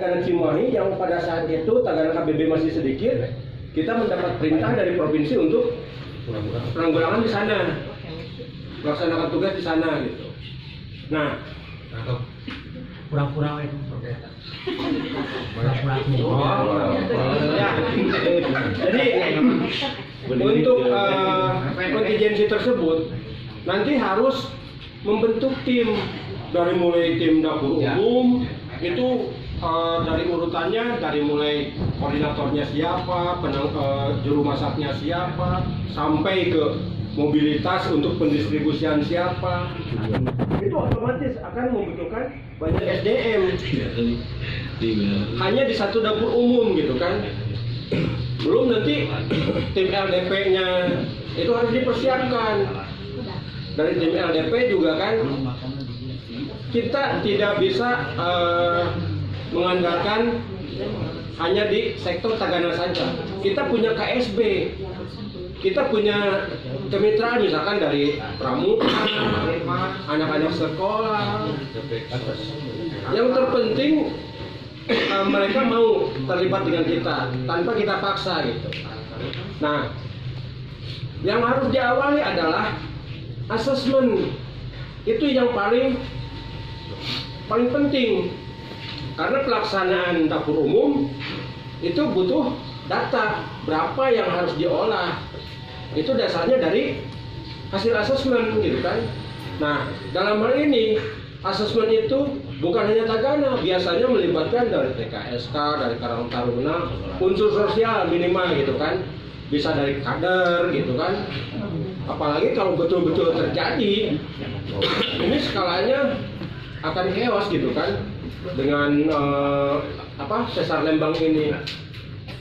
Tagana Cimahi yang pada saat itu Tagana KBB masih sedikit, kita mendapat perintah dari provinsi untuk penanggulangan di sana, melaksanakan tugas di sana gitu. Nah, pura-pura itu. Ya. Jadi untuk kontingensi tersebut nanti harus membentuk tim dari mulai tim dapur umum itu dari urutannya, dari mulai koordinatornya siapa, juru masaknya siapa, sampai ke mobilitas untuk pendistribusian siapa. Itu otomatis akan membutuhkan banyak SDM. Hanya di satu dapur umum gitu kan. Belum nanti tim LDP-nya itu harus dipersiapkan. Dari tim LDP juga kan kita tidak bisa mengandalkan hanya di sektor Tagana saja. Kita punya KSB, kita punya kemitraan misalkan dari pramuka, anak-anak sekolah. Yang terpenting mereka mau terlibat dengan kita tanpa kita paksa gitu. Nah, yang harus diawali adalah asesmen. Itu yang paling penting. Karena pelaksanaan dapur umum itu butuh data berapa yang harus diolah. Itu dasarnya dari hasil asesmen gitu kan. Nah, dalam hal ini asesmen itu bukan hanya Tagana, biasanya melibatkan dari TKSK, dari Karang Taruna, unsur sosial minimal gitu kan. Bisa dari kader gitu kan. Apalagi kalau betul-betul terjadi, ini skalanya akan chaos gitu kan. Dengan sesar Lembang ini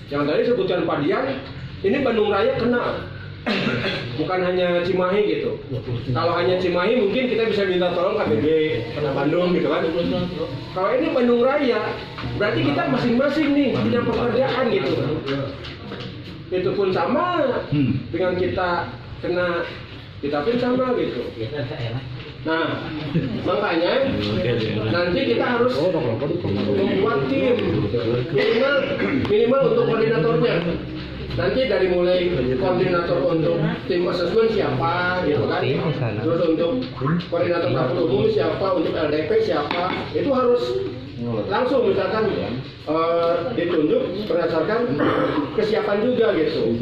yang tadi sebutkan Padian, ini Bandung Raya kena, bukan hanya Cimahi gitu. Kalau hanya Cimahi mungkin kita bisa minta tolong KBB kena Bandung gitu kan. Kalau ini Bandung Raya, berarti kita masing-masing nih punya pekerjaan gitu. Itu pun sama dengan kita kena, kita pun sama gitu. Nah, makanya nanti kita harus membuat tim minimal untuk koordinatornya. Nanti dari mulai koordinator untuk tim asesmen siapa, gitu kan? Terus untuk koordinator dapur umum siapa, untuk LDP siapa, itu harus langsung misalkan ditunjuk berdasarkan kesiapan juga gitu,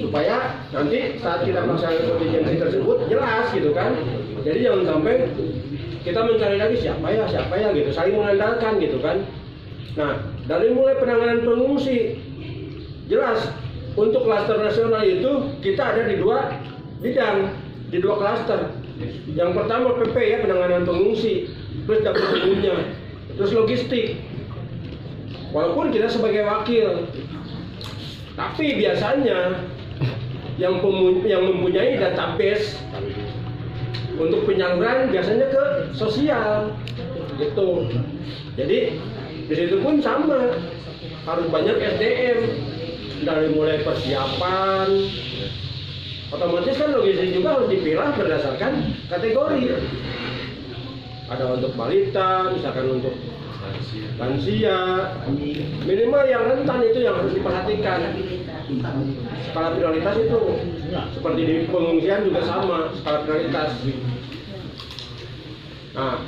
supaya nanti saat kita melaksanakan kontingensi tersebut jelas gitu kan. Jadi jangan sampai kita mencari lagi siapa ya gitu, saling mengandalkan gitu kan. Nah, dari mulai penanganan pengungsi jelas untuk klaster nasional itu kita ada di dua bidang, di dua klaster. Yang pertama PP ya, penanganan pengungsi, terus dapur umumnya, terus logistik. Walaupun kita sebagai wakil, tapi biasanya yang mempunyai database untuk penyaluran biasanya ke sosial gitu. Jadi di situ pun sama, harus banyak SDM dari mulai persiapan. Otomatis kan logistik juga harus dipilah berdasarkan kategori. Ada untuk balita, misalkan untuk lansia, minimal yang rentan itu yang harus diperhatikan. Skala prioritas itu seperti di pengungsian juga sama, skala prioritas. Nah,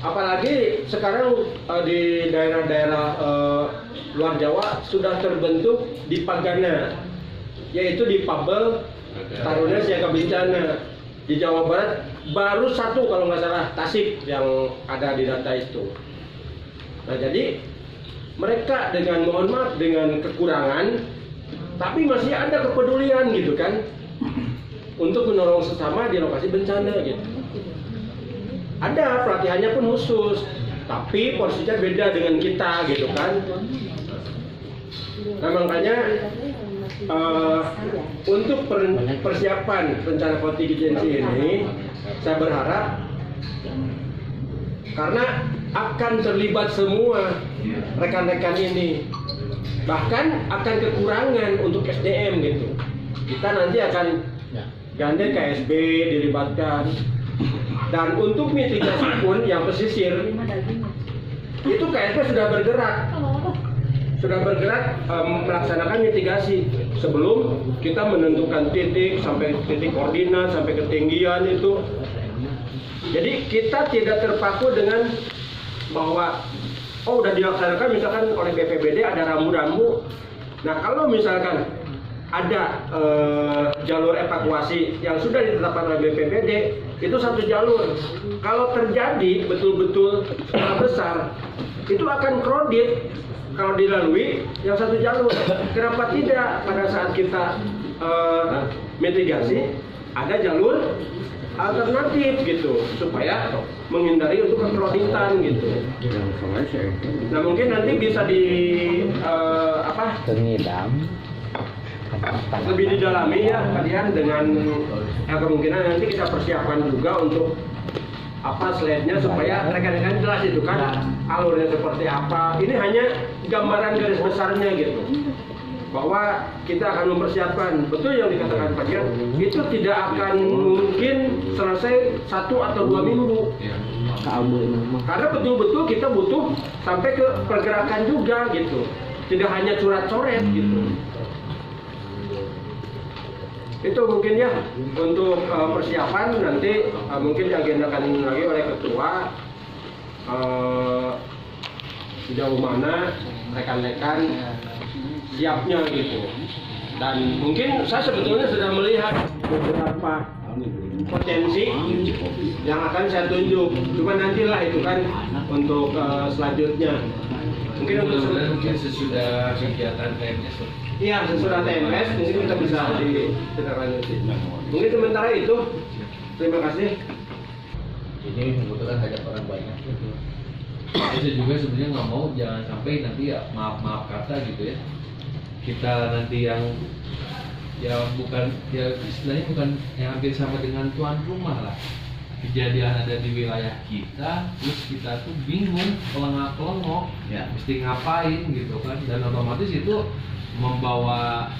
apalagi sekarang di daerah-daerah luar Jawa sudah terbentuk di Pagana, yaitu di Pabel Taruna Siaga Bencana. Di Jawa Barat baru satu kalau nggak salah, Tasik yang ada di data itu. Nah, jadi mereka dengan, mohon maaf, dengan kekurangan, tapi masih ada kepedulian gitu kan, untuk menolong sesama di lokasi bencana gitu. Ada pelatihannya pun khusus, tapi porsinya beda dengan kita gitu kan. Nah, makanya untuk persiapan rencana kontingensi ini, saya berharap karena akan terlibat semua rekan-rekan ini, bahkan akan kekurangan untuk SDM gitu. Kita nanti akan gandeng KSB dilibatkan, dan untuk mitigasi pun yang pesisir itu KLP sudah bergerak melaksanakan mitigasi sebelum kita menentukan titik sampai titik koordinat sampai ketinggian itu. Jadi kita tidak terpaku dengan bahwa udah dilaksanakan misalkan oleh BPBD ada rambu-rambu. Nah kalau misalkan ada jalur evakuasi yang sudah ditetapkan oleh BPBD itu satu jalur. Kalau terjadi betul-betul skala besar itu akan kredit kalau dilalui yang satu jalur. Kenapa tidak pada saat kita mitigasi ada jalur alternatif gitu supaya menghindari untuk kekreditan gitu. Nah mungkin nanti bisa lebih didalami ya kalian dengan kemungkinan nanti kita persiapkan juga untuk slide-nya supaya rekan-rekan jelas itu kan alurnya seperti apa. Ini hanya gambaran garis besarnya gitu. Bahwa kita akan mempersiapkan, betul yang dikatakan Pak Dian, itu tidak akan mungkin selesai 1 atau 2 minggu. Karena betul-betul kita butuh sampai ke pergerakan juga gitu. Tidak hanya coret-coret gitu. Itu mungkin ya untuk persiapan nanti mungkin diagendakan lagi oleh ketua sejauh mana rekan-rekan siapnya gitu. Dan mungkin saya sebetulnya sudah melihat beberapa potensi yang akan saya tunjuk. Cuma nantilah itu kan untuk selanjutnya. Mungkin sesudah kegiatan TMS. Iya, sesudah TMS mungkin kita bisa ditindaklanjuti. Mungkin sementara itu. Terima kasih. Ini kebetulan banyak orang banyak. Saya juga sebenarnya nggak mau jangan sampai nanti ya maaf kata gitu ya. Kita nanti yang ya bukan ya istilahnya bukan yang hampir sama dengan tuan rumah lah. Kejadian ada di wilayah kita, terus kita tuh bingung, pelengak-pelengok, ya mesti ngapain gitu kan, dan otomatis itu membawa